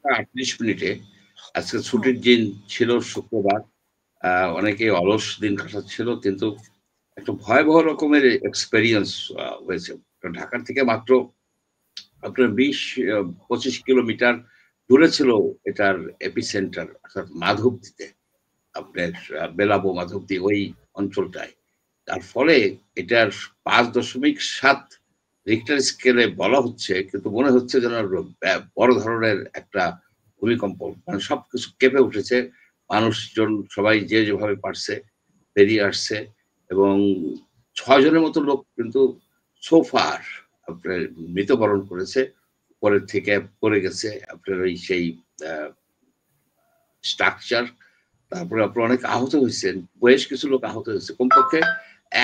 8:30 আজকে ছুটির দিন ছিল শুক্রবার। অনেকে অলস দিন কাটাচ্ছিল, কিন্তু একটা ভয়াবহ রকমের এক্সপেরিয়েন্স হয়েছে। ঢাকার থেকে মাত্র আপনার ২০-২৫ কিলোমিটার দূরে ছিল এটার এপিসেন্টার, অর্থাৎ মাধবদীতে। আপনার বেলাবো মাধবদী ওই অঞ্চলটায়। তার ফলে এটার ৫.৭ রিক্টার স্কেলে বলা হচ্ছে, কিন্তু মনে হচ্ছে যেন বড় ধরনের একটা ভূমিকম্প। মানে সবকিছু কেঁপে উঠেছে। মানুষজন সবাই যে যেভাবে পারছে বেরিয়ে আসছে, এবং ৬ জনের মতো লোক কিন্তু সোফার আপনার মৃত্যুবরণ করেছে। উপরের থেকে পড়ে গেছে আপনার ওই সেই স্ট্রাকচার। তারপরে আপনার অনেক আহত হয়েছেন, বেশ কিছু লোক আহত হয়েছে, কমপক্ষে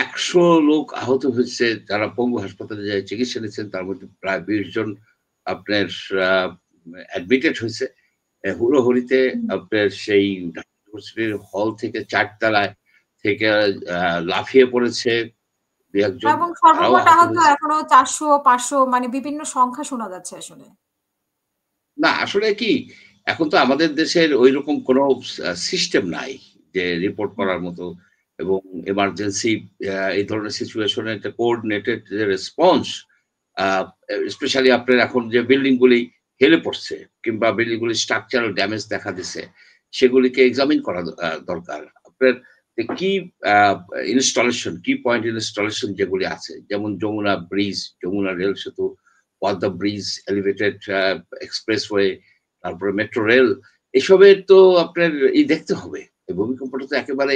১০০ লোক আহত হয়েছে যারা পঙ্গু হাসপাতালে যায় চিকিৎসা নিচ্ছেন। তার মধ্যে প্রায় ২০ জন আপনার অ্যাডমিটেড হয়েছে। হুড়োহুড়িতে আপনার সেই ইউনিভার্সিটির হল থেকে ৪ তলায় থেকে লাফিয়ে পড়েছে ২-১ জন, এবং তারাও সর্বমোট আহত আহত হয়েছে। এখনো ৪০০-৫০০ মানে বিভিন্ন সংখ্যা শোনা যাচ্ছে আসলে। না আসলে কি, এখন তো আমাদের দেশের ঐরকম কোনো সিস্টেম নাই যে রিপোর্ট করার মতো, এবং এমার্জেন্সি এই ধরনের সিচুয়েশনে একটা কোঅর্ডিনেটেড যে রেসপন্স, স্পেশালি আপনার এখন যে বিল্ডিং গুলি হেলে পড়ছে কিংবা বিল্ডিং গুলির স্ট্রাকচারাল ড্যামেজ দেখা দিছে, সেগুলিকে এক্সামিন করা দরকার। আপনার কি ইনস্টলেশন, কি পয়েন্ট ইনস্টলেশন যেগুলি আছে, যেমন যমুনা ব্রিজ, যমুনা রেল সেতু, পদ্মা ব্রিজ, এলিভেটেড এক্সপ্রেসওয়ে, তারপরে মেট্রো রেল, এসবের তো আপনার দেখতে হবে। এই ভূমিকম্পটা তো একেবারে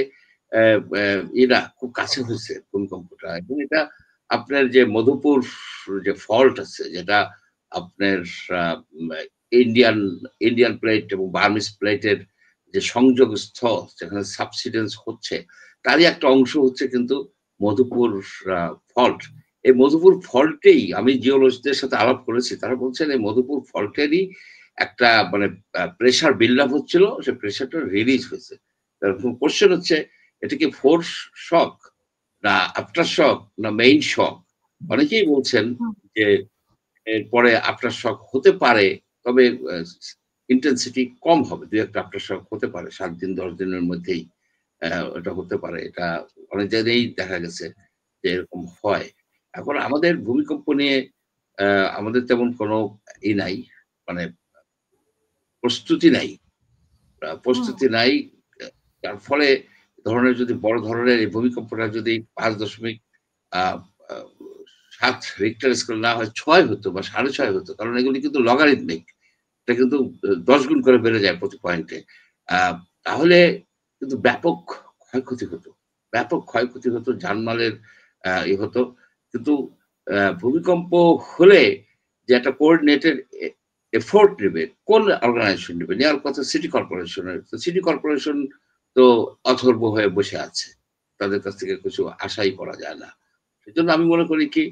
এরা খুব কাছে হয়েছে ভূমিকম্পটা, এবং এটা আপনার যে মধুপুর যে ফল্ট আছে, যেটা আপনার ইন্ডিয়ান ইন্ডিয়ান প্লেট এবং বার্মিস প্লেটের যে সংযোগ স্থল, যেখানে সাবসিডেন্স হচ্ছে, তারই একটা অংশ হচ্ছে কিন্তু মধুপুর ফল্ট। এই মধুপুর ফল্টেই আমি জিওলজিস্টদের সাথে আলাপ করেছি, তারা বলছেন এই মধুপুর ফল্টেরই একটা মানে প্রেশার বিল্ড আপ হচ্ছিল, সে প্রেশারটা রিলিজ হয়েছে। কোশ্চেন হচ্ছে, এটা কি ফোর্স শক, না আফটার শক, না মেইন শক? অনেকেই বলছেন যে এরপরে আফটার শক হতে পারে, তবে ইন্টেন্সিটি কম হবে, দুই একটা আফটার শক হতে পারে ৭ দিন ১০ দিনের মধ্যেই এটা হতে পারে। এটা অনেক জায়গায় দেখা গেছে যে এরকম হয়। এখন আমাদের ভূমিকম্প নিয়ে আমাদের তেমন কোনো নাই, মানে প্রস্তুতি নাই। প্রস্তুতি নাই। যার ফলে ধরনের যদি বড় ধরনের এই ভূমিকম্পটা যদি ৫.৭ রিক্টার স্কেল না হয়, ৬ হতো বা ৬.৫ হতো, কারণ এগুলি কিন্তু লগারিদমিক। এটা কিন্তু ১০ গুণ করে বেড়ে যায় প্রতি পয়েন্টে। তাহলে কিন্তু ব্যাপক ক্ষয়ক্ষতি হতো। ব্যাপক ক্ষয়ক্ষতি হতো, জানমালের হতো। কিন্তু ভূমিকম্প হলে যে একটা কোঅর্ডিনেটেড এফোর্ট নেবে, কোন অর্গানাইজেশন নেবে? নেওয়ার কথা সিটি কর্পোরেশনের। তো সিটি কর্পোরেশন তো অথর্ব হয়ে বসে আছে। তাদের কাছ থেকে কিছু আশাই করা যায় না। সেজন্য আমি মনে করি কি,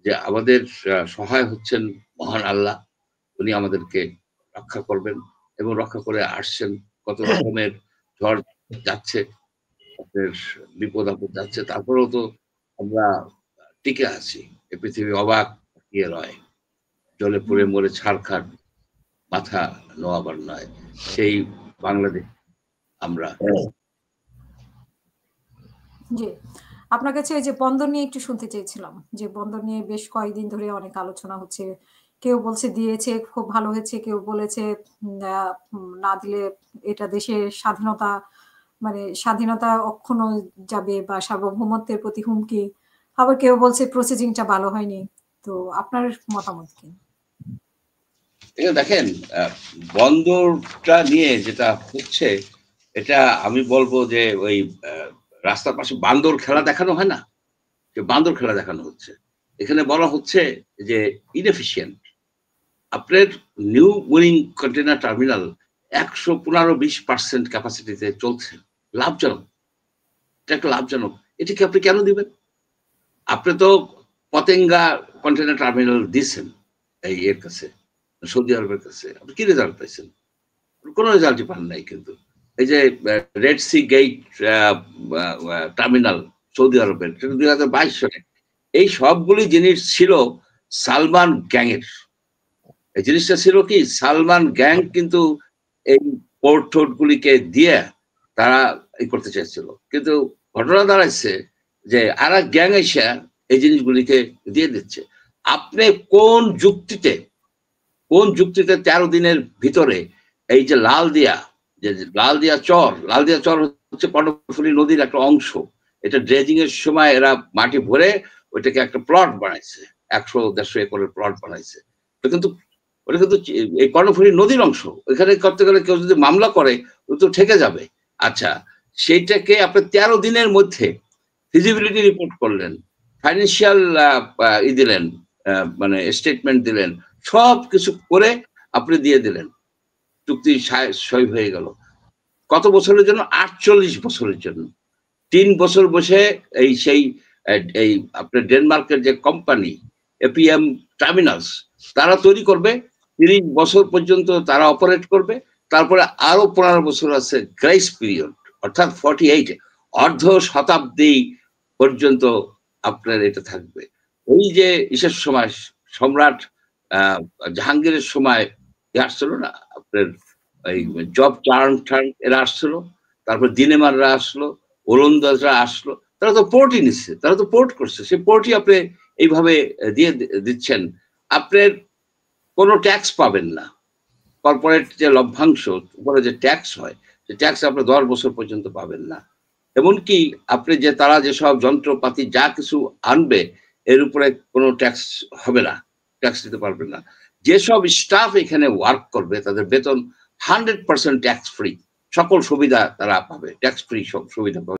যে আমাদের সহায় হচ্ছেন মহান আল্লাহ। উনি আমাদেরকে রক্ষা করবেন এবং রক্ষা করে আসছেন। কত রকমের ঝড় যাচ্ছে, আপনার বিপদ আপদ যাচ্ছে, তারপরেও তো আমরা টিকে আছি। এ পৃথিবী অবাক তাকিয়ে রয়, জলে পুড়ে মরে ছারখার, মাথা নোয়াবার নয়। সেই বাংলাদেশ আমরা। জি। আপনার কাছে ওই যে বন্দর নিয়ে একটু শুনতে চেয়েছিলাম। যে বন্দর নিয়ে বেশ কয়েকদিন ধরে অনেক আলোচনা হচ্ছে। কেউ বলছে দিয়েছে খুব ভালো হয়েছে, কেউ বলেছে না দিলে এটা দেশের স্বাধীনতা মানে স্বাধীনতা অক্ষুণ্ণ যাবে বা সার্বভৌমত্বের প্রতি হুমকি। আবার কেউ বলছে প্রসেসিংটা ভালো হয়নি। তো আপনার মতামত কি? দেখেন, বন্দরটা নিয়ে যেটা হচ্ছে, এটা আমি বলবো যে ওই রাস্তার পাশে বান্দর খেলা দেখানো হয় না, যে বান্দর খেলা দেখানো হচ্ছে। এখানে বলা হচ্ছে যে ইনএফিশিয়েন্ট। আপনার নিউ উইনিং কন্টেনার টার্মিনাল ১১৫-২০% ক্যাপাসিটিতে চলছে, লাভজনক। এটা একটা লাভজনক। এটা কি আপনি কেন দিবেন? আপনি তো পতেঙ্গা কন্টেনার টার্মিনাল দিচ্ছেন এই এর কাছে, সৌদি আরবের কাছে। আপনি কি রেজাল্ট পাইছেন? কোনো রেজাল্টই পান নাই কিন্তু। এই যে Red Sea gate terminal Saudi আরবের, সেটা ২০২২ সালে। এই সবগুলি জিনিস ছিল সালমান গ্যাংয়ের। এই জিনিসটা ছিল কি সালমান গ্যাং কিন্তু এই পোর্ট টোর্ট গুলিকে দিয়ে তারা করতে চাইছিল, কিন্তু ঘটনা দাঁড়াইছে যে আর এক গ্যাং এসে এই জিনিসগুলিকে দিয়ে দিচ্ছে। আপনি কোন যুক্তিতে 13 দিনের ভিতরে এই যে লালদিয়া চর হচ্ছে কর্ণফুলী নদীর একটা অংশ, এটা ড্রেজিং এর সময় এরা মাটি ভরে ওইটাকে একটা প্লট বানাইছে, 100-150 একরের প্লট বানাইছে। ওটা কিন্তু এই কর্ণফুলী নদীর অংশ, ওইখানে করতে গেলে কেউ যদি মামলা করে ও তো ঠেকে যাবে। আচ্ছা, সেইটাকে আপনি 13 দিনের মধ্যে ফিজিবিলিটি রিপোর্ট করলেন, ফাইন্যান্সিয়াল দিলেন, মানে স্টেটমেন্ট দিলেন, সব কিছু করে আপনি দিয়ে দিলেন, চুক্তি সই হয়ে গেল। কত বছরের জন্য? 48 বছরের জন্য। 3 বছর বসে এই আপনার ডেনমার্কের যে কোম্পানি এপিএম টার্মিনালস তারা তৈরি করবে, 30 বছর পর্যন্ত তারা অপারেট করবে, তারপরে আরো 15 বছর আছে গ্রেস পিরিয়ড, অর্থাৎ 48 অর্ধ শতাব্দী পর্যন্ত আপনার এটা থাকবে। ওই যে ইসের সময় সম্রাট জাহাঙ্গীরের সময় আসছিল না আপনার এই জব টার্ন এরা আসছিল, তারপর দিনেমাররা আসলো, ওলন্দাজরা আসলো, তারা তো পোর্টই নিচ্ছে, তারা তো পোর্ট করছে, সেই পোর্টই আপনি এইভাবে দিয়ে দিচ্ছেন। আপনার কোনো ট্যাক্স পাবেন না, কর্পোরেট যে লভ্যাংশ উপরে যে ট্যাক্স হয় সে ট্যাক্স আপনি 10 বছর পর্যন্ত পাবেন না। এমনকি আপনি যে তারা যেসব যন্ত্রপাতি যা কিছু আনবে এর উপরে কোনো ট্যাক্স হবে না, ট্যাক্স দিতে পারবেন না। যেসব স্টাফ এখানে ওয়ার্ক করবে তাদের বেতন 100% ট্যাক্স ফ্রি, সকল সুবিধা তারা পাবে, ট্যাক্স ফ্রি সব সুবিধা পাবে।